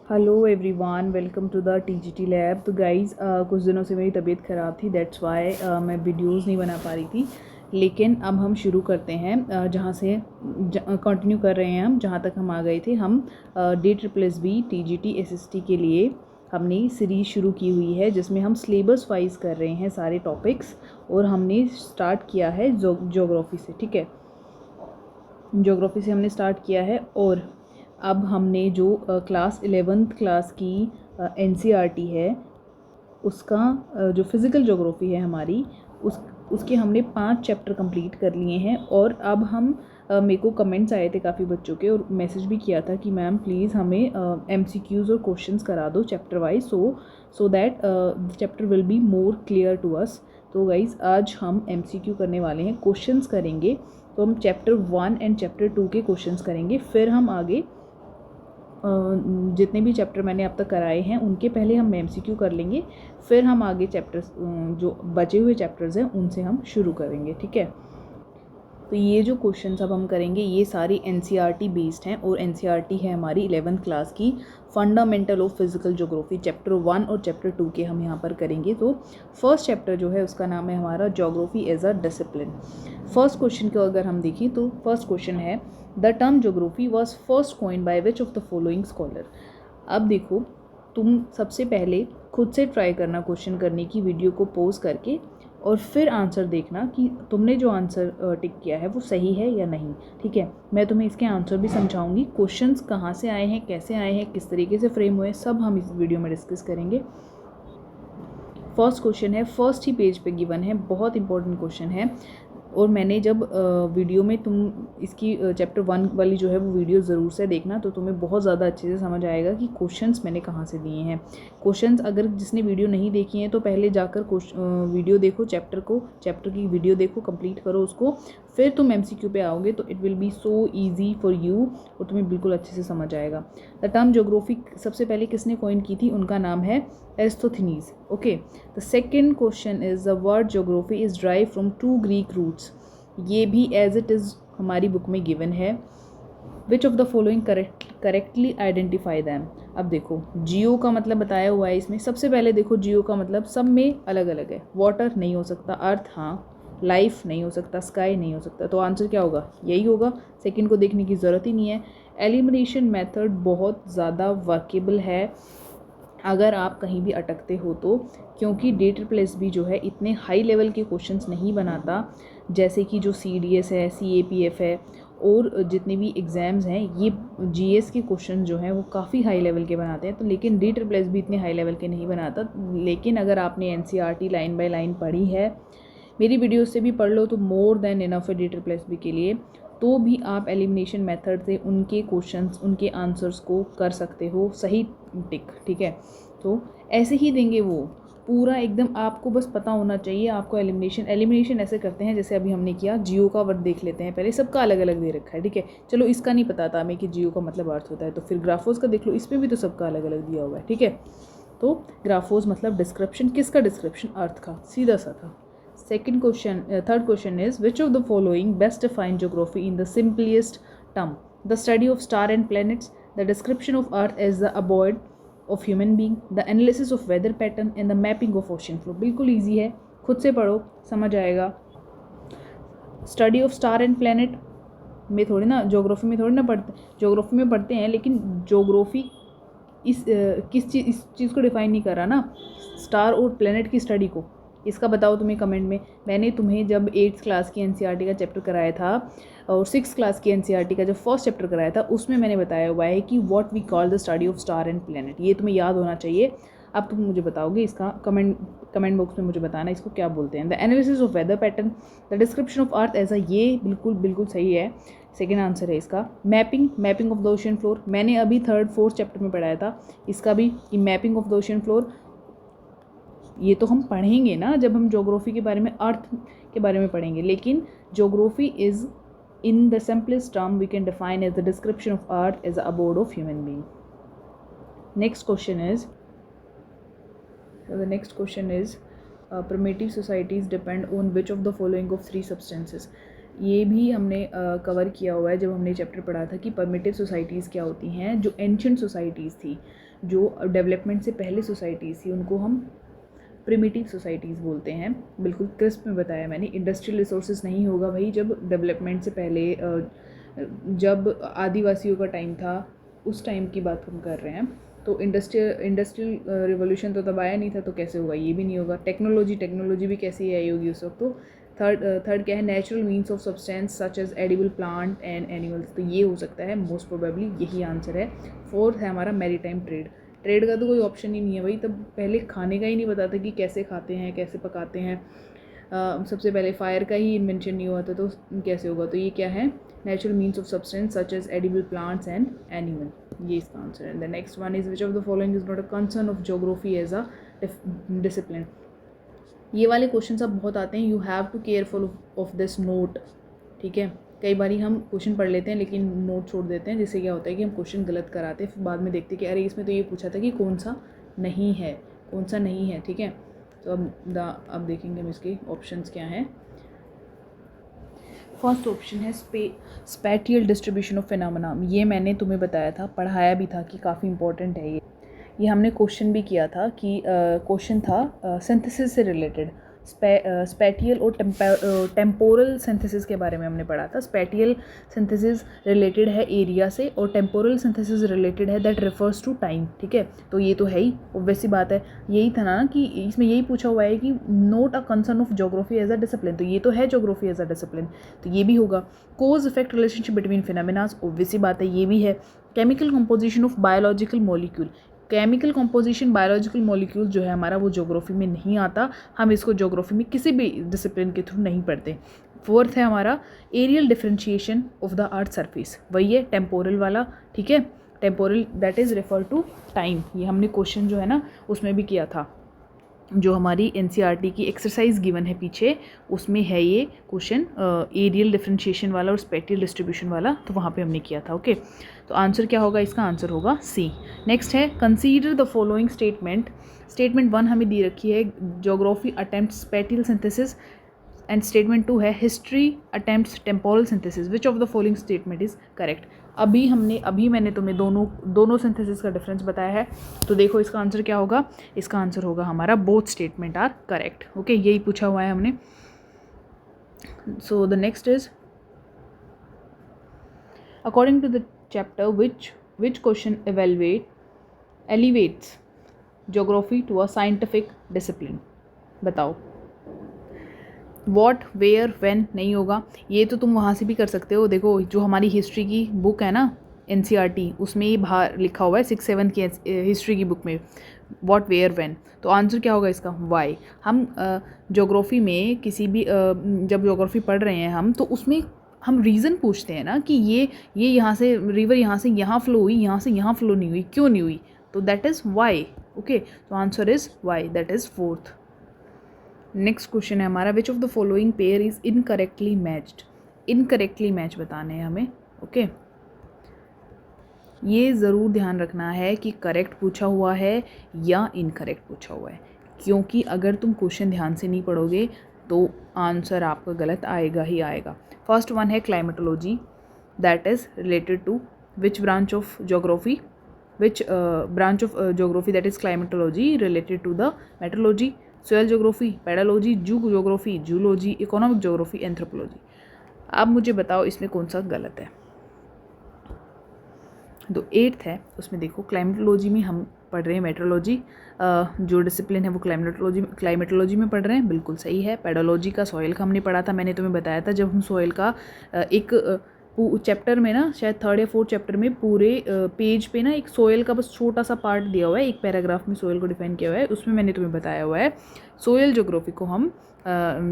Hello everyone, welcome to the TGT lab. तो guys कुछ दिनों से मेरी तबीयत ख़राब थी, दैट्स वाई मैं वीडियोस नहीं बना पा रही थी। लेकिन अब हम शुरू करते हैं जहाँ से कंटिन्यू कर रहे हैं हम जहाँ तक हम आ गए थे। हम DSSB TGT SST के लिए हमने सीरीज़ शुरू की हुई है जिसमें हम सिलेबस वाइज कर रहे हैं सारे टॉपिक्स। और हमने स्टार्ट किया है ज्योग्राफी से, ठीक है। ज्योग्राफी से हमने स्टार्ट किया है और अब हमने जो क्लास 11th क्लास की NCERT है उसका जो फिज़िकल ज्योग्राफी है हमारी उसके हमने 5 चैप्टर कंप्लीट कर लिए हैं। और अब हम मेरे को कमेंट्स आए थे काफ़ी बच्चों के और मैसेज भी किया था कि मैम प्लीज़ हमें MCQs और क्वेश्चंस करा दो chapter wise so that the chapter will be more clear to us. तो गाइज़ आज हम MCQ करने वाले हैं, क्वेश्चंस करेंगे। तो हम चैप्टर 1 एंड चैप्टर 2 के क्वेश्चंस करेंगे, फिर हम आगे जितने भी चैप्टर मैंने अब तक कराए हैं उनके पहले हम MCQ कर लेंगे, फिर हम आगे चैप्टर्स जो बचे हुए चैप्टर्स हैं उनसे हम शुरू करेंगे, ठीक है। तो ये जो क्वेश्चंस अब हम करेंगे ये सारी NCERT बेस्ड हैं और NCERT है हमारी 11th क्लास की fundamental of physical geography chapter 1 और चैप्टर 2 के हम यहाँ पर करेंगे। तो फर्स्ट चैप्टर जो है उसका नाम है हमारा geography as a discipline. First question को अगर हम देखें तो फर्स्ट क्वेश्चन है the term geography was first coined by which of the following scholar. अब देखो, तुम सबसे पहले खुद से ट्राई करना क्वेश्चन करने की, वीडियो को पॉज करके, और फिर आंसर देखना कि तुमने जो आंसर टिक किया है वो सही है या नहीं, ठीक है। मैं तुम्हें इसके आंसर भी समझाऊंगी, क्वेश्चंस कहाँ से आए हैं, कैसे आए हैं, किस तरीके से फ्रेम हुए, सब हम इस वीडियो में डिस्कस करेंगे। फर्स्ट क्वेश्चन है, फर्स्ट ही पेज पे गिवन है, बहुत इंपॉर्टेंट क्वेश्चन है। और मैंने जब वीडियो में तुम इसकी चैप्टर 1 वाली जो है वो वीडियो ज़रूर से देखना, तो तुम्हें बहुत ज़्यादा अच्छे से समझ आएगा कि क्वेश्चंस मैंने कहाँ से दिए हैं। क्वेश्चंस अगर जिसने वीडियो नहीं देखी है तो पहले जाकर वीडियो देखो, चैप्टर की वीडियो देखो, कंप्लीट करो उसको, फिर तुम MCQ पे आओगे तो it will B so easy for you और तुम्हें बिल्कुल अच्छे से समझ आएगा। द टर्म ज्योग्राफी सबसे पहले किसने कॉइन की थी, उनका नाम है Eratosthenes, okay. The second question is the word geography is drive from 2 Greek roots. ये भी एज इट इज़ हमारी बुक में गिवन है। Which of the following correctly identify them. अब देखो, जियो का मतलब बताया हुआ है इसमें। सबसे पहले देखो, जियो का मतलब सब में अलग अलग है। वाटर नहीं हो सकता, अर्थ हाँ, लाइफ नहीं हो सकता, स्काई नहीं हो सकता, तो आंसर क्या होगा, यही होगा। सेकंड को देखने की ज़रूरत ही नहीं है। एलिमिनेशन मेथड बहुत ज़्यादा वर्केबल है अगर आप कहीं भी अटकते हो तो, क्योंकि DSSB जो है इतने हाई लेवल के क्वेश्चंस नहीं बनाता जैसे कि जो CDS है, CAPF है और जितने भी एग्ज़ाम्स हैं, ये GS के क्वेश्चन जो हैं वो काफ़ी हाई लेवल के बनाते हैं। तो लेकिन DSSB इतने हाई लेवल के नहीं बनाता। लेकिन अगर आपने NCERT लाइन बाय लाइन पढ़ी है, मेरी वीडियो से भी पढ़ लो तो मोर देन इनफ है DSSB के लिए, तो भी आप एलिमिनेशन मेथड से उनके क्वेश्चंस, उनके आंसर्स को कर सकते हो सही टिक, ठीक है। तो ऐसे ही देंगे वो पूरा एकदम, आपको बस पता होना चाहिए आपको एलिमिनेशन ऐसे करते हैं जैसे अभी हमने किया। जियो का वर्ड देख लेते हैं पहले, सबका अलग अलग दे रखा है, ठीक है। चलो इसका नहीं पता था हमें कि जियो का मतलब अर्थ होता है, तो फिर ग्राफोस का देख लो, इसमें भी तो सबका अलग अलग दिया हुआ है, ठीक है। तो ग्राफोस मतलब डिस्क्रिप्शन, किसका डिस्क्रिप्शन, अर्थ का, सीधा सा था। Second question, third question is which of the following best define geography in the simplest term? The study of star and planets, the description of Earth as the abode of human being, the analysis of weather pattern and the mapping of ocean floor. बिल्कुल easy है, खुद से पढ़ो समझ आएगा। Study of star and planet में थोड़ी ना, ज्योग्राफी में थोड़ी ना पढ़ते, ज्योग्राफी में पढ़ते हैं लेकिन ज्योग्राफी इस चीज़ को डिफाइन नहीं कर रहा ना, स्टार और प्लैनेट की स्टडी को। इसका बताओ तुम्हें कमेंट में। मैंने तुम्हें जब 8th क्लास की NCERT का चैप्टर कराया था और 6th क्लास की NCERT का जो फर्स्ट चैप्टर कराया था उसमें मैंने बताया हुआ है कि what we call the study of star and planet. ये तुम्हें याद होना चाहिए। अब तुम मुझे बताओगे इसका, कमेंट बॉक्स में मुझे बताना इसको क्या बोलते हैं। The analysis of weather pattern, the description of earth as a, ये बिल्कुल सही है, सेकेंड आंसर है इसका। Mapping of the ocean floor, मैंने अभी 3rd 4th चैप्टर में पढ़ाया था इसका भी, कि mapping of the ocean floor ये तो हम पढ़ेंगे ना जब हम ज्योग्राफी के बारे में, अर्थ के बारे में पढ़ेंगे। लेकिन geography is in the simplest term we can define as the description of earth as a abode of human being. Next question is primitive societies depend on which of the following of 3 substances. ये भी हमने cover किया हुआ है जब हमने chapter पढ़ा था कि परमिटिव सोसाइटीज़ क्या होती हैं। जो एंशिएंट सोसाइटीज़ थी, जो डेवलपमेंट से पहले सोसाइटीज़ थी, उनको हम प्रिमिटिव सोसाइटीज़ बोलते हैं। बिल्कुल क्रिस्प में बताया मैंने। इंडस्ट्रियल रिसोर्सेज नहीं होगा भाई जब डेवलपमेंट से पहले, जब आदिवासियों का टाइम था, उस टाइम की बात हम कर रहे हैं। तो इंडस्ट्रियल रिवोल्यूशन तो तब आया नहीं था, तो कैसे होगा? ये भी नहीं होगा। टेक्नोलॉजी भी कैसी आई होगी उस वक्त? तो थर्ड क्या है? Natural means of substance such as edible plant and animals. तो ये हो सकता है, मोस्ट प्रोबेबली यही आंसर है। फोर्थ है हमारा मैरीटाइम ट्रेड का तो कोई ऑप्शन ही नहीं है भाई। तब पहले खाने का ही नहीं पता था कि कैसे खाते हैं, कैसे पकाते हैं। सबसे पहले फायर का ही इन्वेंशन नहीं हुआ था, तो कैसे होगा? तो ये क्या है? Natural means of substance such as edible plants and animal, ये इसका आंसर है। The next one is which of the following is not a concern of geography as a discipline. ये वाले क्वेश्चन सब बहुत आते हैं। You have to careful of this note, ठीक है। कई बार हम क्वेश्चन पढ़ लेते हैं लेकिन नोट छोड़ देते हैं, जिससे क्या होता है कि हम क्वेश्चन गलत कराते हैं, फिर बाद में देखते हैं कि अरे इसमें तो ये पूछा था कि कौन सा नहीं है, ठीक है। तो अब देखेंगे हम इसके ऑप्शंस क्या हैं। फर्स्ट ऑप्शन है स्पैटियल डिस्ट्रीब्यूशन ऑफ फिनोमेना। ये मैंने तुम्हें बताया था, पढ़ाया भी था कि काफ़ी इंपॉर्टेंट है ये हमने क्वेश्चन भी किया था कि क्वेश्चन था सिंथेसिस से रिलेटेड। स्पैटियल और टेम्पोरल सिंथेसिस के बारे में हमने पढ़ा था। स्पैटियल सिंथेसिस रिलेटेड है एरिया से और टेम्पोरल सिंथेसिस रिलेटेड है दैट रेफर्स टू टाइम, ठीक है। तो ये तो है ही, ऑब्वियस सी बात है। यही था ना कि इसमें यही पूछा हुआ है कि not a concern of geography as a discipline, तो ये तो है ज्योग्राफी एज अ डिसिप्लिन, तो ये भी होगा। कोज इफेक्ट रिलेशनशिप बिटवीन फिनोमेनास, ऑब्वियस सी बात है, ये भी है। Chemical composition of biological molecule, chemical composition biological molecule जो है हमारा, वो ज्योग्राफी में नहीं आता। हम इसको ज्योग्राफी में किसी भी डिसिप्लिन के थ्रू नहीं पढ़ते। फोर्थ है हमारा areal differentiation of the earth surface, वही है टेम्पोरल वाला, ठीक है। Temporal that is refer to time. ये हमने क्वेश्चन जो है ना उसमें भी किया था, जो हमारी एनसीईआरटी की एक्सरसाइज गिवन है पीछे, उसमें है ये क्वेश्चन एरियल डिफरेंशिएशन वाला और स्पैटियल डिस्ट्रीब्यूशन वाला, तो वहाँ पे हमने किया था। ओके, तो आंसर क्या होगा? इसका आंसर होगा सी। नेक्स्ट है consider the following statement. Statement 1 हमें दी रखी है, geography attempt spatial synthesis, and statement 2 है history attempts temporal synthesis. Which of the following statement is correct? अभी मैंने तुम्हें दोनों सिंथेसिस का डिफरेंस बताया है, तो देखो इसका आंसर क्या होगा? इसका आंसर होगा हमारा both statement are correct. Okay, यही पूछा हुआ है हमने। So the next is according to the chapter which question elevates geography to a scientific discipline. बताओ। वॉट, वेयर, व्हेन नहीं होगा। ये तो तुम वहाँ से भी कर सकते हो। देखो जो हमारी हिस्ट्री की बुक है ना एनसीईआरटी, उसमें ही बाहर लिखा हुआ है 6-7 की हिस्ट्री की बुक में वॉट, वेयर, व्हेन। तो आंसर क्या होगा इसका? वाई। हम ज्योग्राफी में किसी भी जब ज्योग्राफी पढ़ रहे हैं हम, तो उसमें हम रीज़न पूछते हैं ना कि ये यहाँ से रिवर यहाँ से यहाँ फ्लो हुई, यहाँ से यहाँ फ्लो नहीं हुई, क्यों नहीं हुई? तो दैट इज़ वाई। ओके, तो answer is why, that is fourth. Next question है हमारा, विच of the following pair is incorrectly matched. Incorrectly match बताने हैं हमें। ओके, ये ज़रूर ध्यान रखना है कि करेक्ट पूछा हुआ है या इनकरेक्ट पूछा हुआ है, क्योंकि अगर तुम क्वेश्चन ध्यान से नहीं पढ़ोगे तो आंसर आपका गलत आएगा ही आएगा। फर्स्ट वन है climatology, that is related to which branch of geography, which branch of geography, that is climatology, related to the meteorology, soil geography, pedology, geography, zoology, economic geography, anthropology। अब मुझे बताओ इसमें कौन सा गलत है। तो 8th है, उसमें देखो क्लाइमेटोलॉजी में हम पढ़ रहे हैं मेट्रोलॉजी, जो डिसिप्लिन है वो क्लाइमेटोलॉजी में पढ़ रहे हैं, बिल्कुल सही है। पेडोलॉजी का सॉइल का हमने पढ़ा था, मैंने तुम्हें बताया था जब हम सॉइल का एक चैप्टर में ना, शायद 3rd या 4th चैप्टर में पूरे पेज पे ना एक सोयल का बस छोटा सा पार्ट दिया हुआ है, एक पैराग्राफ में सोयल को डिफाइन किया हुआ है, उसमें मैंने तुम्हें बताया हुआ है सोयल ज्योग्राफी को हम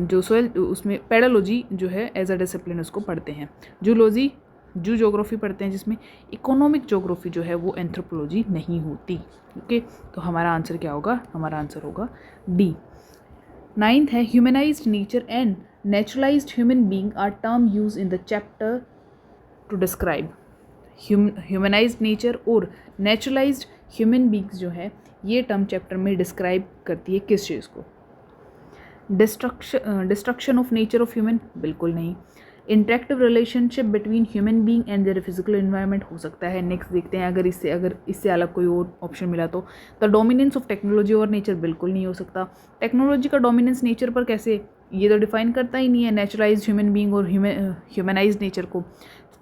जो सोयल उसमें पेडोलॉजी जो है एज अ डिसिप्लिन उसको पढ़ते हैं। जूलॉजी जू ज्योग्राफी पढ़ते हैं, जिसमें इकोनॉमिक ज्योग्राफी जो है वो एंथ्रोपोलॉजी नहीं होती। ओके, तो हमारा आंसर क्या होगा? हमारा आंसर होगा डी। 9th है humanized nature and naturalized human being are term use in the chapter to describe. Humanized nature और नेचुरलाइज्ड ह्यूमन बींग्स जो है ये टर्म चैप्टर में डिस्क्राइब करती है किस चीज़ को? Destruction of nature of human, बिल्कुल नहीं। Interactive relationship between human being and their physical environment हो सकता है। नेक्स्ट देखते हैं, अगर इससे अलग कोई और ऑप्शन मिला तो। द डोमिनेंस ऑफ टेक्नोलॉजी और नेचर बिल्कुल नहीं हो सकता। टेक्नोलॉजी का डोमिनेंस नेचर पर कैसे, ये तो डिफाइन करता ही नहीं है नेचुरलाइज ह्यूमन बीइंग और ह्यूमनाइज नेचर को।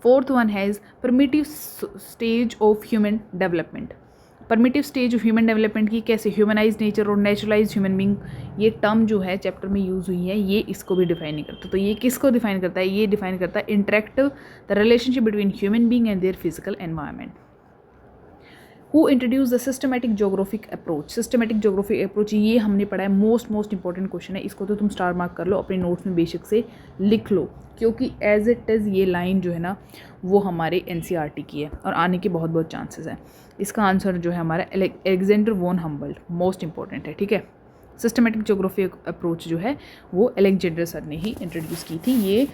Fourth one has primitive stage of human development. Primitive stage of human development की कैसे, ह्यूमनाइज नेचर और नेचुरलाइज ह्यूमन बीइंग, ये टर्म जो है चैप्टर में यूज़ हुई है, ये इसको भी डिफाइन नहीं करता। तो ये किसको डिफाइन करता है, ये डिफाइन करता है interactive the relationship between human being and their physical environment. Who introduce the systematic geographic approach. Systematic geographic approach ये हमने पढ़ा है, मोस्ट इंपॉर्टेंट क्वेश्चन है, इसको तो तुम स्टार मार्क कर लो, अपने नोट्स में बेशक से लिख लो, क्योंकि एज इट इज़ ये लाइन जो है ना वो हमारे NCERT की है और आने के बहुत चांसेस हैं। इसका आंसर जो है हमारा अलेक्जेंडर वॉन हम्बल्ट, मोस्ट इंपॉर्टेंट है, ठीक है। सिस्टमेटिक जोग्राफी अप्रोच जो है वो अलेक्जेंडर सर ने ही इंट्रोड्यूस की थी। ये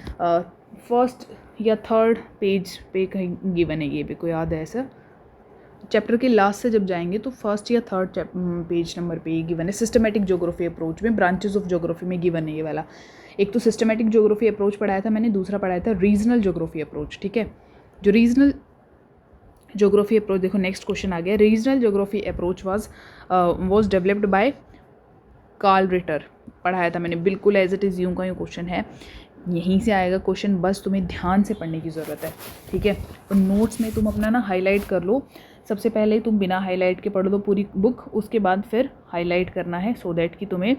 फर्स्ट या थर्ड पेज पे कहीं गिवन है, ये भी कोई याद है ऐसा, चैप्टर के लास्ट से जब जाएंगे तो फर्स्ट या थर्ड पेज नंबर पे ये गिवन है। सिस्टमेटिक जोग्राफी अप्रोच में ब्रांचेस ऑफ जोग्राफी में गिवन है ये वाला। एक तो सिस्टमेटिक जोग्राफी अप्रोच पढ़ाया था मैंने, दूसरा पढ़ाया था रीजनल जोग्राफी अप्रोच, ठीक है। जो रीजनल जोग्राफी अप्रोच, देखो नेक्स्ट क्वेश्चन आ गया। Regional geography approach was developed by Karl Ritter, पढ़ाया था मैंने, बिल्कुल एज इट इज़ यूं का यूं क्वेश्चन है, यहीं से आएगा क्वेश्चन, बस तुम्हें ध्यान से पढ़ने की ज़रूरत है, ठीक है। और नोट्स में तुम अपना ना हाईलाइट कर लो, सबसे पहले तुम बिना हाईलाइट के पढ़ दो पूरी बुक, उसके बाद फिर हाईलाइट करना है, सो दैट कि तुम्हें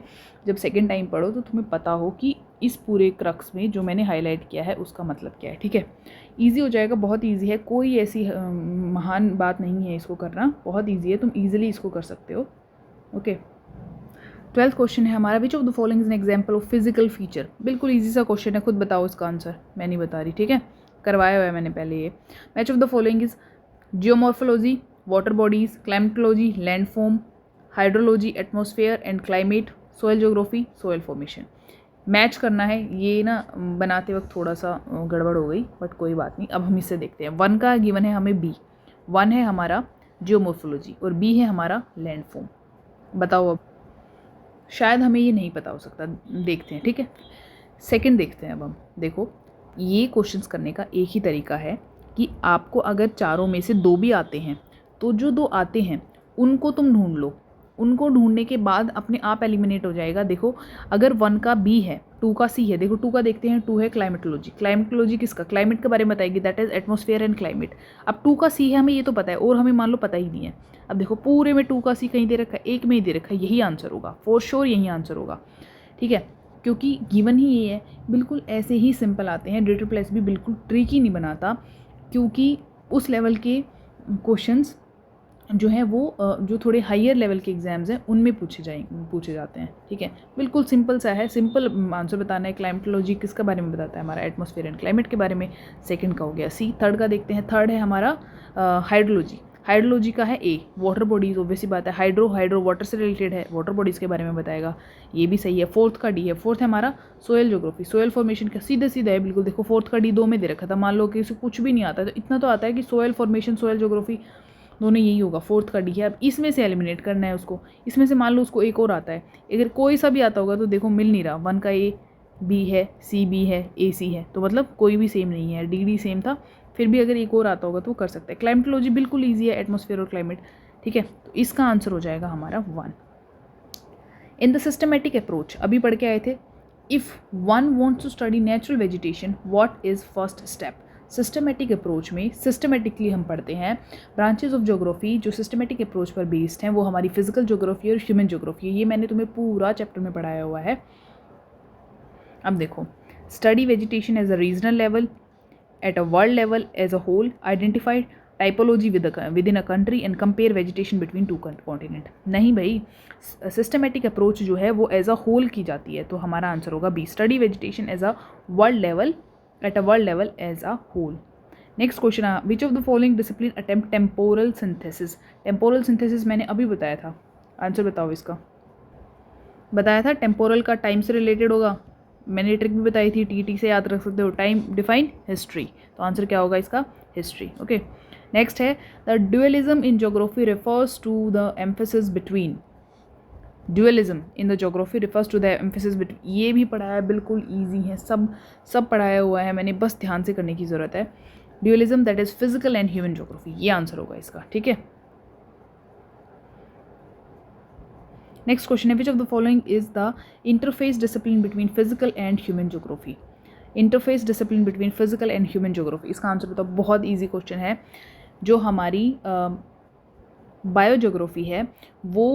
जब सेकंड टाइम पढ़ो तो तुम्हें पता हो कि इस पूरे क्रक्स में जो मैंने हाईलाइट किया है उसका मतलब क्या है, ठीक है। ईजी हो जाएगा, बहुत ईजी है, कोई ऐसी महान बात नहीं है इसको करना, बहुत ईजी है, तुम ईजिली इसको कर सकते हो, ओके। 12th क्वेश्चन है हमारा, विच of the following is an example of physical feature. बिल्कुल ईजी सा क्वेश्चन है, खुद बताओ इसका आंसर, मैं नहीं बता रही, ठीक है, करवाया हुआ है मैंने पहले ये। Match of the following is geomorphology, water bodies, climatology, landform, hydrology, atmosphere and climate, soil geography, soil formation. Match करना है, ये ना बनाते वक्त थोड़ा सा गड़बड़ हो गई, बट कोई बात नहीं। अब हम इससे देखते हैं। 1 का गिवन है हमें B, 1 है हमारा जियोमॉर्फोलॉजी और B है हमारा लैंडफॉर्म। बताओ अब, शायद हमें ये नहीं पता हो सकता, देखते हैं, ठीक है। सेकंड देखते हैं अब हम, देखो ये क्वेश्चंस करने का एक ही तरीका है कि आपको अगर चारों में से 2 भी आते हैं तो जो 2 आते हैं उनको तुम ढूंढ लो, उनको ढूंढने के बाद अपने आप एलिमिनेट हो जाएगा। देखो अगर 1 का B है, 2 का C है, देखो 2 का देखते हैं, 2 है क्लाइमेटोलॉजी। क्लाइमेटोलॉजी किसका, क्लाइमेट के बारे में बताएगी, that is atmosphere and climate. अब 2 का C है, हमें ये तो पता है, और हमें मान लो पता ही नहीं है। अब देखो पूरे में 2 का C कहीं दे रखा है, एक में ही दे रखा है, यही आंसर होगा, फॉर श्योर यही आंसर होगा, ठीक है, क्योंकि गिवन ही ये है। बिल्कुल ऐसे ही सिंपल आते हैं, डिटर प्लस भी बिल्कुल ट्रिकी नहीं बनाता, क्योंकि उस लेवल के क्वेश्चंस जो है वो जो थोड़े हायर लेवल के एग्जाम्स हैं उनमें पूछे जाते हैं, ठीक है। बिल्कुल सिंपल सा है, सिंपल आंसर बताना है। क्लाइमेटोलॉजी किसके बारे में बताता है, हमारा एटमॉस्फेयर एंड क्लाइमेट के बारे में। सेकंड का हो गया C। थर्ड का देखते हैं, थर्ड है हमारा हाइड्रोलॉजी। हाइड्रोलॉजी का है A, वाटर बॉडीज, ऑब्वियसली बात है, हाइड्रो वाटर से रिलेटेड है, वाटर बॉडीज़ के बारे में बताएगा, ये भी सही है। फोर्थ का D है, फोर्थ है हमारा सोयल जोग्राफी, सोयल फॉर्मेशन का सीधा है बिल्कुल। देखो फोर्थ का D 2 में दे रखा था, मान लो कि इसे कुछ भी नहीं आता तो इतना तो आता है कि सोयल फॉर्मेशन, सोयल जोग्राफी दोनों यही होगा। फोर्थ का D है, अब इसमें से एलिमिनेट करना है उसको, इसमें से मान लो उसको एक और आता है, अगर कोई सा भी आता होगा तो देखो मिल नहीं रहा, 1 का A B है, C B है, A C है, तो मतलब कोई भी सेम नहीं है, D सेम था, फिर भी अगर एक और आता होगा तो वो कर सकते हैं। क्लाइमेटोलॉजी बिल्कुल ईजी है, एटमॉस्फेयर और क्लाइमेट, ठीक है, तो इसका आंसर हो जाएगा हमारा 1। इन द सिस्टमेटिक अप्रोच अभी पढ़ के आए थे, if one wants to study natural vegetation what is first step. Systematic approach में सिस्टमेटिकली हम पढ़ते हैं ब्रांचेज ऑफ ज्योग्राफी जो सिस्टमेटिक अप्रोच पर बेस्ड हैं, वो हमारी फिजिकल ज्योग्राफी और ह्यूमन ज्योग्राफी है। ये मैंने तुम्हें पूरा चैप्टर में पढ़ाया हुआ है। अब देखो, study vegetation as a regional level, at a world level, as a whole, identified typology with in a country and compare vegetation between 2 continent. नहीं भाई, सिस्टमेटिक अप्रोच जो है वो एज अ होल की जाती है, तो हमारा आंसर होगा B, study vegetation as a world level, at a world level as a whole. Next question, which of the following discipline attempt temporal synthesis. Temporal synthesis मैंने अभी बताया था, आंसर बताओ इसका। बताया था टेम्पोरल का टाइम से रिलेटेड होगा, मैंने ट्रिक भी बताई थी, TT से याद रख सकते हो, टाइम डिफाइन हिस्ट्री, तो आंसर क्या होगा इसका, हिस्ट्री, ओके। नेक्स्ट है the dualism in geography refers to the emphasis between. Dualism in the geography refers to the emphasis between, ये भी पढ़ाया है, बिल्कुल ईजी है, सब पढ़ाया हुआ है मैंने, बस ध्यान से करने की ज़रूरत है। Dualism that is physical and human geography, ये आंसर होगा इसका, ठीक है। नेक्स्ट क्वेश्चन है which of the following is the interface discipline between physical and human geography. Interface discipline between physical and human geography, इसका आंसर बताओ। बहुत easy question है। जो हमारी बायोज्योग्राफी है वो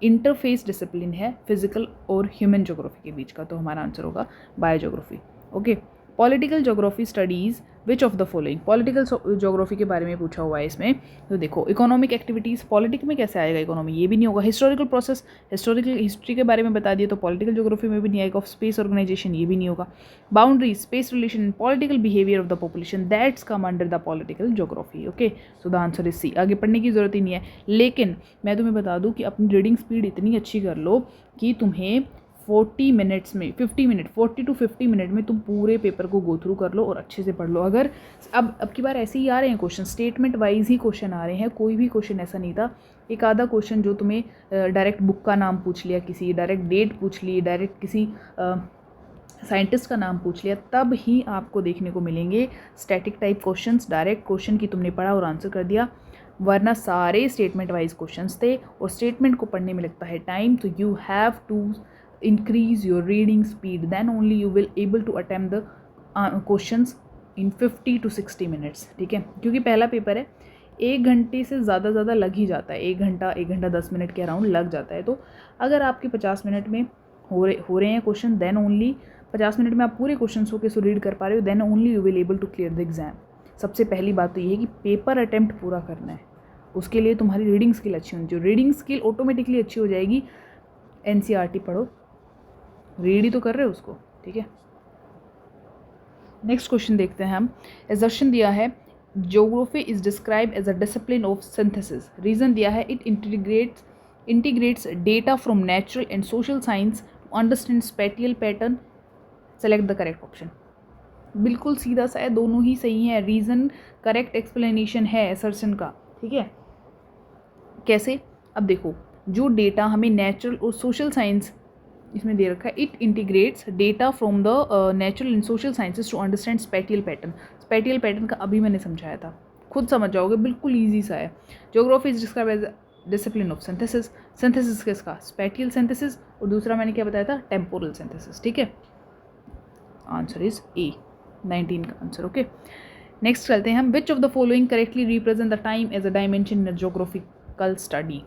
इंटरफेस डिसिप्लिन है फिजिकल और ह्यूमन ज्योग्राफी के बीच का, तो हमारा आंसर होगा biogeography. Okay, political geography studies which of the following, political geography के बारे में पूछा हुआ है इसमें। तो देखो, इकोनॉमिक एक्टिविटीज़, पॉलिटिक्स में कैसे आएगा इकोनॉमी, ये भी नहीं होगा। हिस्टोरिकल प्रोसेस, हिस्टोरिकल हिस्ट्री के बारे में बता दिए तो पॉलिटिकल ज्योग्राफी में भी नहीं आएगा। स्पेस ऑर्गेनाइजेशन, ये भी नहीं होगा। Boundaries, space relation and political behaviour of the population, that's come under the political geography. Okay, so the answer is C. आगे पढ़ने की जरूरत ही नहीं है, लेकिन मैं तुम्हें बता दूँ कि अपनी रीडिंग स्पीड इतनी अच्छी कर लो कि तुम्हें 40 मिनट्स में 50 मिनट 40 to 50 मिनट में तुम पूरे पेपर को गो थ्रू कर लो और अच्छे से पढ़ लो। अगर अब की बार ऐसे ही आ रहे हैं क्वेश्चन, स्टेटमेंट वाइज ही क्वेश्चन आ रहे हैं, कोई भी क्वेश्चन ऐसा नहीं था एक आधा क्वेश्चन जो तुम्हें डायरेक्ट बुक का नाम पूछ लिया, किसी डायरेक्ट डेट पूछ ली, डायरेक्ट किसी साइंटिस्ट का नाम पूछ लिया, तब ही आपको देखने को मिलेंगे static type questions, direct question की तुमने पढ़ा और आंसर कर दिया, वरना सारे स्टेटमेंट वाइज क्वेश्चंस थे और स्टेटमेंट को पढ़ने में लगता है टाइम। तो you have to increase your reading speed, then only you will able to attempt the questions in 50 to 60 minutes, ठीक है। क्योंकि पहला पेपर है, 1 घंटे से ज़्यादा लग ही जाता है, 1 घंटा 10 मिनट के अराउंड लग जाता है। तो अगर आपके 50 मिनट में हो रहे हैं क्वेश्चन, देन ओनली 50 मिनट में आप पूरे क्वेश्चन को रीड कर पा रहे हो, then only you will able to clear the exam. सबसे पहली बात तो ये है कि पेपर अटैम्प्ट पूरा करना है, उसके लिए तुम्हारी रीडिंग स्किल अच्छी होनी चाहिए। रीडिंग स्किल ऑटोमेटिकली अच्छी हो जाएगी, NCERT पढ़ो, रीड ही तो कर रहे हो उसको, ठीक है। नेक्स्ट क्वेश्चन देखते हैं हम। एजर्शन दिया है geography is describe as a discipline of synthesis. Reason दिया है it integrates data from natural and social science to understand spatial pattern. Select the correct option. बिल्कुल सीधा सा है, दोनों ही सही है। रीजन करेक्ट एक्सप्लेनेशन है असर्शन का, ठीक है। कैसे, अब देखो, जो डेटा हमें नेचुरल और सोशल साइंस इसमें दे रखा है, it integrates data from the natural and social sciences to understand spatial pattern. Spatial pattern का अभी मैंने समझाया था, खुद समझ जाओगे, बिल्कुल ईजी सा है। Geography is describe as discipline of synthesis. Synthesis किसका, स्पेटियल सिंथेसिस, और दूसरा मैंने क्या बताया था, टेम्पोरल सिंथेसिस, ठीक है। आंसर इज ए, 19 का आंसर। ओके, नेक्स्ट चलते हैं हम। Which of the following correctly represent the time as a dimension in geographical study.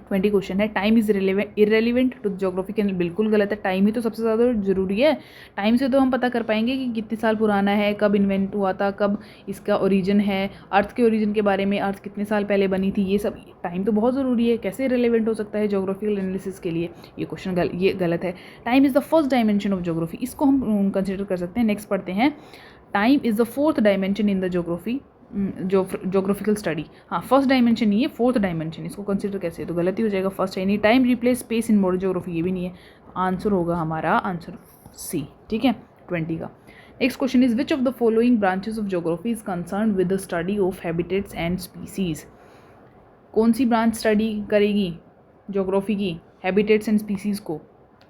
20 question है। Time is irrelevant to geography, के बिल्कुल गलत है। टाइम ही तो सबसे ज़्यादा ज़रूरी है। टाइम से तो हम पता कर पाएंगे कि कितने साल पुराना है, कब इन्वेंट हुआ था, कब इसका ओरिजिन है, अर्थ के ओरिजिन के बारे में, अर्थ कितने साल पहले बनी थी, ये सब टाइम तो बहुत ज़रूरी है। कैसे रिलेवेंट हो सकता है ज्योग्राफिकल एनालिसिस के लिए, ये क्वेश्चन ये गलत है। Time is the first dimension of geography, इसको हम कंसिडर कर सकते हैं। नेक्स्ट पढ़ते हैं। Time is the fourth dimension in the geography, geographical study. हाँ, फर्स्ट डायमेंशन नहीं है, फोर्थ डायमेंशन, इसको कंसिडर कैसे है, तो गलती हो जाएगा। फर्स्ट है नहीं। Time replace space in modern geography, ये भी नहीं है। आंसर होगा हमारा आंसर सी, ठीक है, 20 का। Next question is which of the following branches of geography is concern with the study of habitats and species. कौन सी ब्रांच स्टडी करेगी ज्योग्राफी की हैबिटेट्स एंड स्पीसीज को?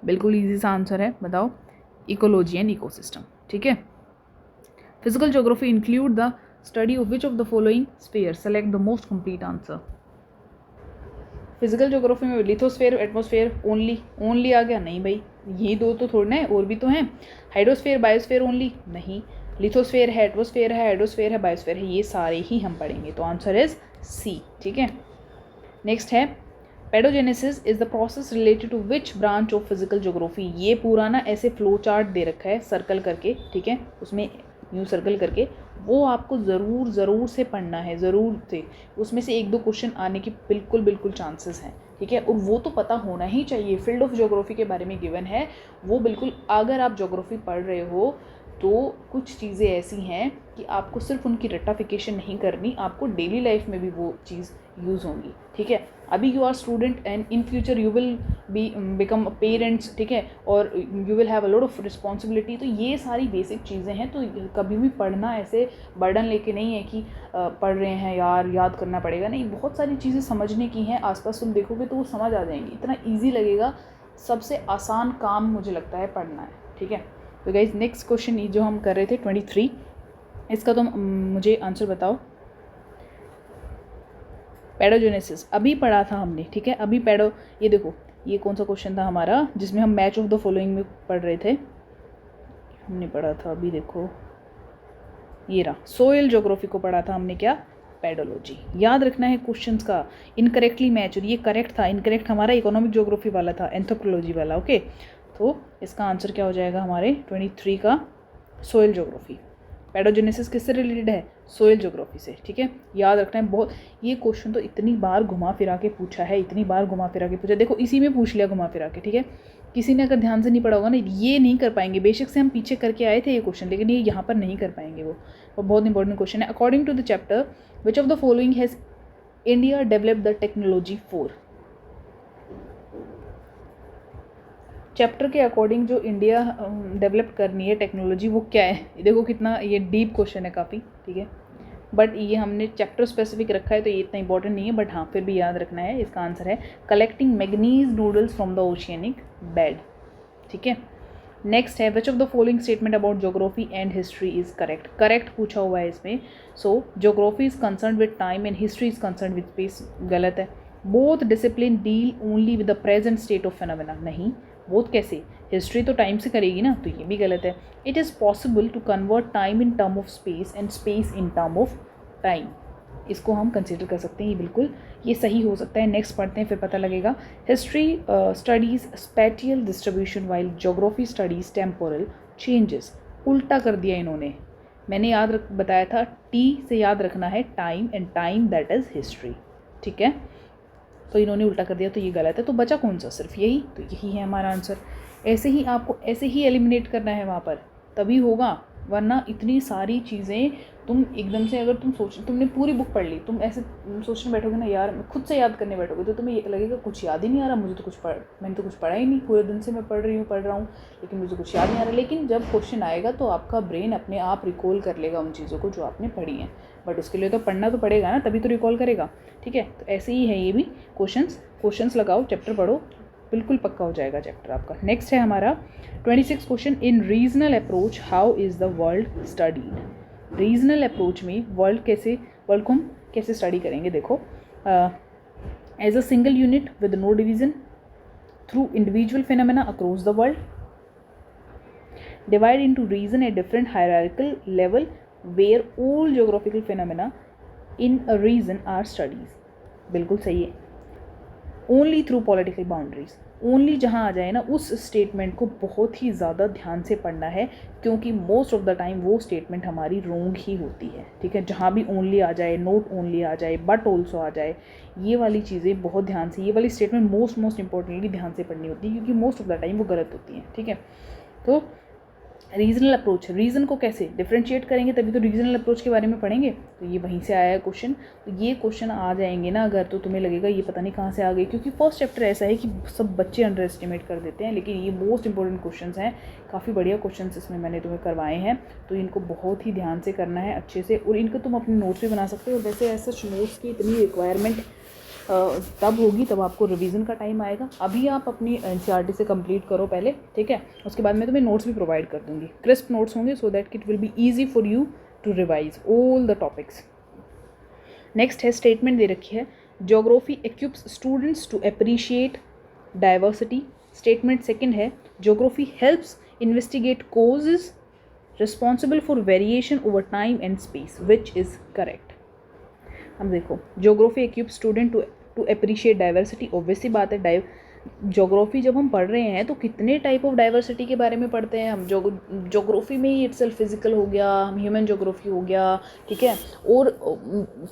बिल्कुल ईजी सा आंसर है, बताओ, इकोलॉजी एंड इकोसिस्टम, ठीक है। Physical geography include the study of which of the following sphere. Select the most complete answer. Physical geography में लिथोस्फीयर, एटमॉस्फेयर, ओनली आ गया? नहीं भाई, ये दो तो थोड़े ना, और भी तो हैं। Hydrosphere, biosphere only? नहीं, लिथोस्फीयर है, एटमॉस्फेयर है, हाइड्रोस्फीयर है, बायोस्फीयर है, ये सारे ही हम पढ़ेंगे, तो आंसर इज सी, ठीक है। नेक्स्ट है pedogenesis is the process related to which branch of physical geography. ये पूरा ना ऐसे फ्लो चार्ट दे रखा है सर्कल करके, ठीक है, उसमें यूँ सर्कल करके, वो आपको ज़रूर से पढ़ना है, ज़रूर से। उसमें से 1-2 क्वेश्चन आने की बिल्कुल चांसेस हैं, ठीक है, और वो तो पता होना ही चाहिए। फील्ड ऑफ ज्योग्राफी के बारे में गिवन है, वो बिल्कुल, अगर आप ज्योग्राफी पढ़ रहे हो तो कुछ चीज़ें ऐसी हैं कि आपको सिर्फ उनकी रेक्टिफिकेशन नहीं करनी, आपको डेली लाइफ में भी वो चीज़ यूज़ होंगी, ठीक है। अभी you are student and in future you will become parents, ठीक है, और you will have a lot of responsibility. तो ये सारी बेसिक चीज़ें हैं। तो कभी भी पढ़ना ऐसे बर्डन लेके नहीं है कि पढ़ रहे हैं यार याद करना पड़ेगा, नहीं, बहुत सारी चीज़ें समझने की हैं। आसपास तुम देखोगे तो वो समझ आ जाएंगी, इतना ईजी लगेगा। सबसे आसान काम मुझे लगता है पढ़ना है, ठीक है। तो गाइज नेक्स्ट क्वेश्चन जो हम कर रहे थे 23, इसका तो मुझे आंसर बताओ। पैडोजेनेसिस अभी पढ़ा था हमने, ठीक है। अभी ये देखो, ये कौन सा क्वेश्चन था हमारा जिसमें हम मैच ऑफ द फॉलोइंग में पढ़ रहे थे, हमने पढ़ा था अभी देखो, ये रहा, सोइल ज्योग्राफी को पढ़ा था हमने, क्या, पेडोलॉजी। याद रखना है क्वेश्चंस का, इनकरेक्टली मैच, और ये करेक्ट था, इनकरेक्ट हमारा इकोनॉमिक ज्योग्राफी वाला था, एंथ्रोपोलॉजी वाला, ओके। तो इसका आंसर क्या हो जाएगा हमारे 23 का, सोइल ज्योग्राफी। पैडोजेनेसिस किससे रिलेटेड है, सोइल ज्योग्राफी से, ठीक है। याद रखना है, बहुत ये क्वेश्चन तो इतनी बार घुमा फिरा के पूछा है, इतनी बार घुमा फिरा के पूछा, देखो इसी में पूछ लिया घुमा फिरा के, ठीक है। किसी ने अगर ध्यान से नहीं पढ़ा होगा ना, ये नहीं कर पाएंगे। बेशक से हम पीछे करके आए थे ये क्वेश्चन, लेकिन ये यहाँ पर नहीं कर पाएंगे वो बहुत इंपॉर्टेंट क्वेश्चन है। According to the chapter which of the following has India develop the technology for, chapter के अकॉर्डिंग जो इंडिया डेवलप करनी है टेक्नोलॉजी वो क्या है। देखो कितना ये डीप क्वेश्चन है काफ़ी, ठीक है, बट ये हमने चैप्टर स्पेसिफिक रखा है तो ये इतना इंपॉर्टेंट नहीं है, बट हाँ फिर भी याद रखना है। इसका आंसर है collecting manganese nodules from the oceanic bed, ठीक है। नेक्स्ट है which of the following statement about geography and history is correct, correct पूछा हुआ है इसमें। So geography is concern with time and history is concern with space, गलत है। Both discipline deal only with the present state of phenomena, नहीं, both कैसे, history तो time से करेगी ना, तो ये भी गलत है। It is possible to convert time in term of space and space in term of time, इसको हम कंसिडर कर सकते हैं, ये बिल्कुल ये सही हो सकता है। नेक्स्ट पढ़ते हैं फिर पता लगेगा। History studies spatial distribution while geography studies temporal changes, उल्टा कर दिया इन्होंने। मैंने बताया था टी से याद रखना है time, and time that is history, ठीक है, तो इन्होंने उल्टा कर दिया तो ये गलत है। तो बचा कौन सा, सिर्फ यही, तो यही है हमारा आंसर। ऐसे ही आपको ऐसे ही एलिमिनेट करना है वहाँ पर, तभी होगा, वरना इतनी सारी चीज़ें तुम एकदम से, अगर तुम तुमने पूरी बुक पढ़ ली, तुम ऐसे सोचने बैठोगे ना यार, खुद से याद करने बैठोगे तो तुम्हें ये लगेगा कुछ याद ही नहीं आ रहा, मुझे तो मैंने तो कुछ पढ़ा ही नहीं, पूरे दिन से मैं पढ़ रहा हूँ लेकिन मुझे कुछ याद नहीं आ रहा। लेकिन जब क्वेश्चन आएगा तो आपका ब्रेन अपने आप रिकॉल कर लेगा उन चीज़ों को जो आपने पढ़ी हैं, बट उसके लिए तो पढ़ना तो पड़ेगा ना, तभी तो रिकॉल करेगा, ठीक है। तो ऐसे ही है ये भी, क्वेश्चंस लगाओ, चैप्टर पढ़ो, बिल्कुल पक्का हो जाएगा चैप्टर आपका। नेक्स्ट है हमारा 26 question, in regional approach how is the world studied. Regional approach में वर्ल्ड को हम कैसे स्टडी करेंगे, देखो, as a single unit with no division, through individual phenomena across the world, divide into region at different hierarchical level where all geographical phenomena in a region are studies, बिल्कुल सही है। Only through political boundaries, only जहाँ आ जाए ना, उस statement को बहुत ही ज़्यादा ध्यान से पढ़ना है, क्योंकि मोस्ट ऑफ द टाइम वो स्टेटमेंट हमारी रॉन्ग ही होती है, ठीक है। जहाँ भी ओनली आ जाए, नोट ओनली आ जाए, बट ऑल्सो आ जाए, ये वाली चीज़ें बहुत ध्यान से, ये वाली स्टेटमेंट मोस्ट इंपॉर्टेंटली ध्यान से पढ़नी होती है, क्योंकि मोस्ट ऑफ द टाइम वो गलत होती हैं, ठीक है। तो रीजनल अप्रोच, रीज़न को कैसे डिफ्रेंशिएट करेंगे, तभी तो रीजनल अप्रोच के बारे में पढ़ेंगे, तो ये वहीं से आया है क्वेश्चन। तो ये क्वेश्चन आ जाएंगे ना अगर, तो तुम्हें लगेगा ये पता नहीं कहाँ से आ गए, क्योंकि फर्स्ट चैप्टर ऐसा है कि सब बच्चे अंडर एस्टिमेट कर देते हैं, लेकिन ये मोस्ट इंपॉर्टेंट क्वेश्चंस हैं, काफ़ी बढ़िया क्वेश्चंस इसमें मैंने तुम्हें करवाए हैं, तो इनको बहुत ही ध्यान से करना है अच्छे से, और इनको तुम अपने नोट्स भी बना सकते हो। वैसे ऐसे नोट्स की इतनी रिक्वायरमेंट तब होगी तब आपको रिवीजन का टाइम आएगा। अभी आप अपनी एनसीईआरटी से कंप्लीट करो पहले, ठीक है, उसके बाद मैं तुम्हें नोट्स भी प्रोवाइड कर दूँगी, क्रिस्प नोट्स होंगे, so that it will be easy for you to revise all the topics. Next है स्टेटमेंट दे रखी है, geography equips students to appreciate diversity. Statement second है, geography helps investigate causes responsible for variation over time and space, which is correct. हम देखो, geography equip student to appreciate diversity, obviously बात है, geography जब हम पढ़ रहे हैं तो कितने टाइप ऑफ डाइवर्सिटी के बारे में पढ़ते हैं हम। ज्योग्राफी में ही इटसेल्फ फिजिकल हो गया, ह्यूमन ज्योग्राफी हो गया, ठीक है। और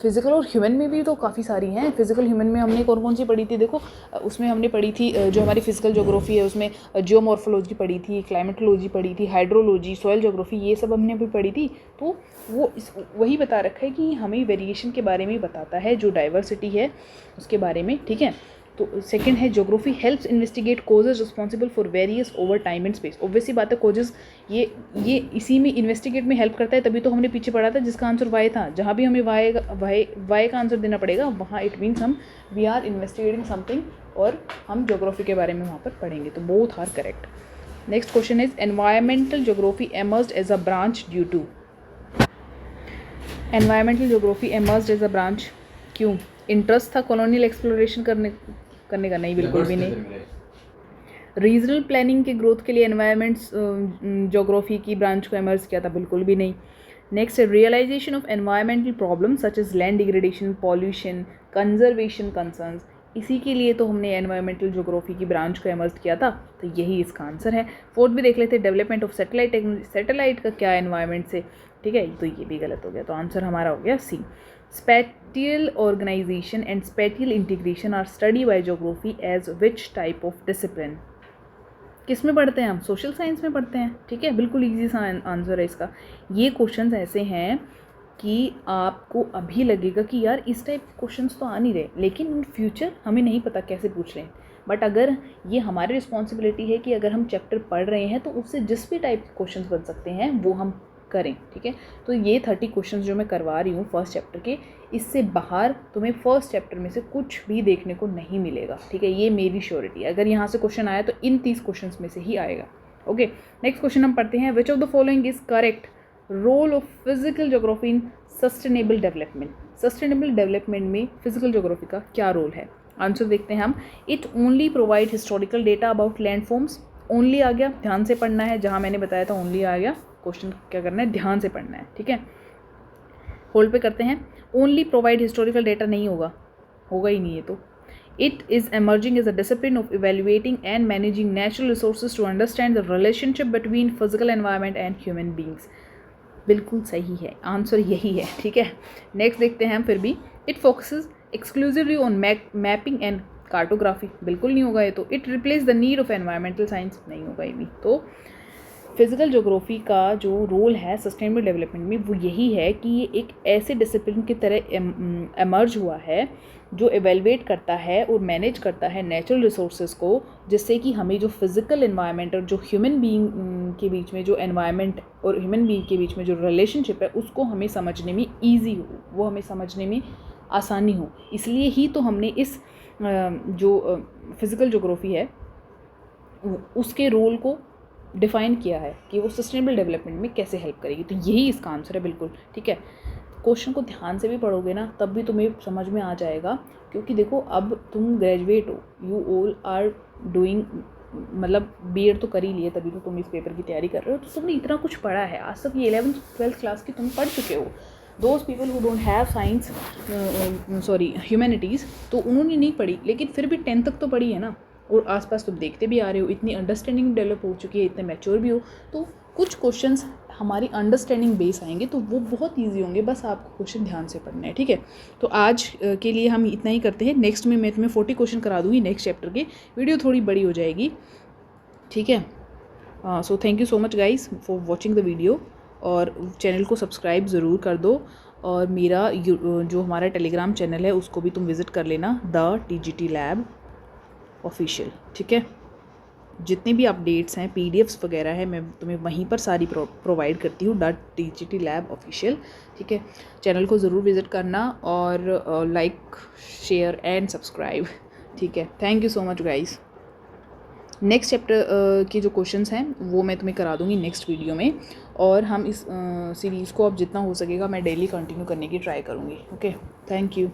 फिजिकल और ह्यूमन में भी तो काफ़ी सारी हैं। फिजिकल ह्यूमन में हमने कौन सी पढ़ी थी, देखो उसमें हमने पढ़ी थी जो हमारी फिजिकल ज्योग्राफी है उसमें जियोमॉर्फोलॉजी पढ़ी थी, क्लाइमेटोलॉजी पढ़ी थी, हाइड्रोलॉजी, सॉइल ज्योग्राफी, ये सब हमने अभी पढ़ी थी। तो वो वही बता रखा है कि हमें वेरिएशन के बारे में बताता है, जो डाइवर्सिटी है उसके बारे में, ठीक है। तो सेकंड है geography helps investigate causes responsible for various over time and space. Obviously बात है, कॉजेज ये इसी में इन्वेस्टिगेट में हेल्प करता है, तभी तो हमने पीछे पढ़ा था जिसका आंसर वाई था। जहाँ भी हमें वाई का आंसर देना पड़ेगा वहाँ इट मीन्स हम वी आर इन्वेस्टिगेटिंग समथिंग और हम ज्योग्राफी के बारे में वहाँ पर पढ़ेंगे। तो both are correct. Next question is environmental geography emerged as a branch due to. Environmental geography emerged as a branch क्यों? इंटरेस्ट था कॉलोनियल एक्सप्लोरेशन करने का? नहीं, बिल्कुल भी नहीं। रीजनल प्लानिंग के ग्रोथ के लिए एनवायरमेंट्स ज्योग्राफी की ब्रांच को एमर्ज किया था? बिल्कुल भी नहीं। नेक्स्ट है realization of environmental problem such as land degradation, pollution, conservation concerns. इसी के लिए तो हमने एनवायरमेंटल ज्योग्राफी की ब्रांच को एमर्ज किया था, तो यही इसका आंसर है। फोर्थ भी देख लेते हैं, डेवलपमेंट ऑफ सैटेलाइट का क्या एनवायरमेंट से, ठीक है, तो ये भी गलत हो गया। तो आंसर हमारा हो गया सी। Spatial organization and spatial integration are studied by geography as which type of discipline? किस में पढ़ते हैं हम? सोशल साइंस में पढ़ते हैं, ठीक है। बिल्कुल इजी सा आंसर है इसका। ये क्वेश्चंस ऐसे हैं कि आपको अभी लगेगा कि यार इस टाइप क्वेश्चंस तो आ नहीं रहे, लेकिन इन फ्यूचर हमें नहीं पता कैसे पूछ रहे हैं। बट अगर ये हमारी रिस्पॉन्सिबिलिटी है कि अगर हम चैप्टर पढ़ रहे हैं तो उससे जिस भी टाइप के क्वेश्चंस बन सकते हैं वो हम करें, ठीक है। तो ये 30 क्वेश्चंस जो मैं करवा रही हूँ फर्स्ट चैप्टर के, इससे बाहर तुम्हें फर्स्ट चैप्टर में से कुछ भी देखने को नहीं मिलेगा, ठीक है। ये मेरी श्योरिटी है। अगर यहाँ से क्वेश्चन आया तो इन 30 क्वेश्चंस में से ही आएगा। ओके, नेक्स्ट क्वेश्चन हम पढ़ते हैं। Which of the following is correct role of physical geography in sustainable development? Sustainable development में फिजिकल ज्योग्राफी का क्या रोल है? आंसर देखते हैं हम। It only provide historical data about landforms. Only आ गया, ध्यान से पढ़ना है, जहाँ मैंने बताया था ओनली आ गया। क्वेश्चन क्या करना है, ध्यान से पढ़ना है, ठीक है। होल्ड पे करते हैं। ओनली प्रोवाइड हिस्टोरिकल डेटा नहीं होगा ही नहीं है। तो it is emerging as a discipline of evaluating and managing natural resources to understand the relationship between physical environment and human beings. बिल्कुल सही है, आंसर यही है, ठीक है। नेक्स्ट देखते हैं हम फिर भी। It focuses exclusively on mapping and cartography. बिल्कुल नहीं होगा ये तो। It replace the need of environmental science. नहीं होगा ये भी। तो फिजिकल ज्योग्राफी का जो रोल है सस्टेनेबल डेवलपमेंट में वो यही है कि ये एक ऐसे डिसिप्लिन की तरह एमर्ज हुआ है जो एवेलुएट करता है और मैनेज करता है नेचुरल रिसोर्सेज को, जिससे कि हमें जो फिजिकल एनवायरनमेंट और जो ह्यूमन बीइंग के बीच में जो एनवायरनमेंट और ह्यूमन बीइंग के बीच में जो रिलेशनशिप है उसको हमें समझने में ईजी हो, वो हमें समझने में आसानी हो। इसलिए ही तो हमने इस जो फिजिकल ज्योग्राफी है उसके रोल को डिफ़ाइन किया है कि वो सस्टेनेबल डेवलपमेंट में कैसे हेल्प करेगी। तो यही इसका आंसर है, बिल्कुल ठीक है। क्वेश्चन को ध्यान से भी पढ़ोगे ना तब भी तुम्हें समझ में आ जाएगा, क्योंकि देखो अब तुम ग्रेजुएट हो, यू ऑल आर डूइंग, मतलब बीएड तो कर ही लिए तभी तो तुम इस पेपर की तैयारी कर रहे हो। तो तुमने इतना कुछ पढ़ा है आज तक, ये 11th-12th क्लास की तुम पढ़ चुके हो। Those people who don't have science humanities तो उन्होंने नहीं पढ़ी, लेकिन फिर भी 10th तक तो पढ़ी है ना। और आसपास तुम देखते भी आ रहे हो, इतनी अंडरस्टैंडिंग डेवलप हो चुकी है, इतने मैच्योर भी हो, तो कुछ क्वेश्चंस हमारी अंडरस्टैंडिंग बेस आएंगे तो वो बहुत इजी होंगे। बस आपको क्वेश्चन ध्यान से पढ़ना है, ठीक है। तो आज के लिए हम इतना ही करते हैं। नेक्स्ट में मैं तुम्हें 40 क्वेश्चन करा दूँगी नेक्स्ट चैप्टर के। वीडियो थोड़ी बड़ी हो जाएगी, ठीक है। So thank you so much guys for watching the video, और चैनल को सब्सक्राइब ज़रूर कर दो, और मेरा जो हमारा टेलीग्राम चैनल है उसको भी तुम विज़िट कर लेना, द TGT लैब ऑफिशियल, ठीक है। जितने भी अपडेट्स हैं, PDFs वगैरह है, मैं तुम्हें वहीं पर सारी प्रोवाइड करती हूँ, द TGT लैब ऑफिशियल, ठीक है। चैनल को ज़रूर विज़िट करना और लाइक, शेयर एंड सब्सक्राइब, ठीक है। Thank you so much guys. Next chapter के जो क्वेश्चंस हैं वो मैं तुम्हें करा दूँगी नेक्स्ट वीडियो में, और हम इस सीरीज़ को अब जितना हो सकेगा मैं डेली कंटिन्यू करने की ट्राई करूँगी। Okay, thank you.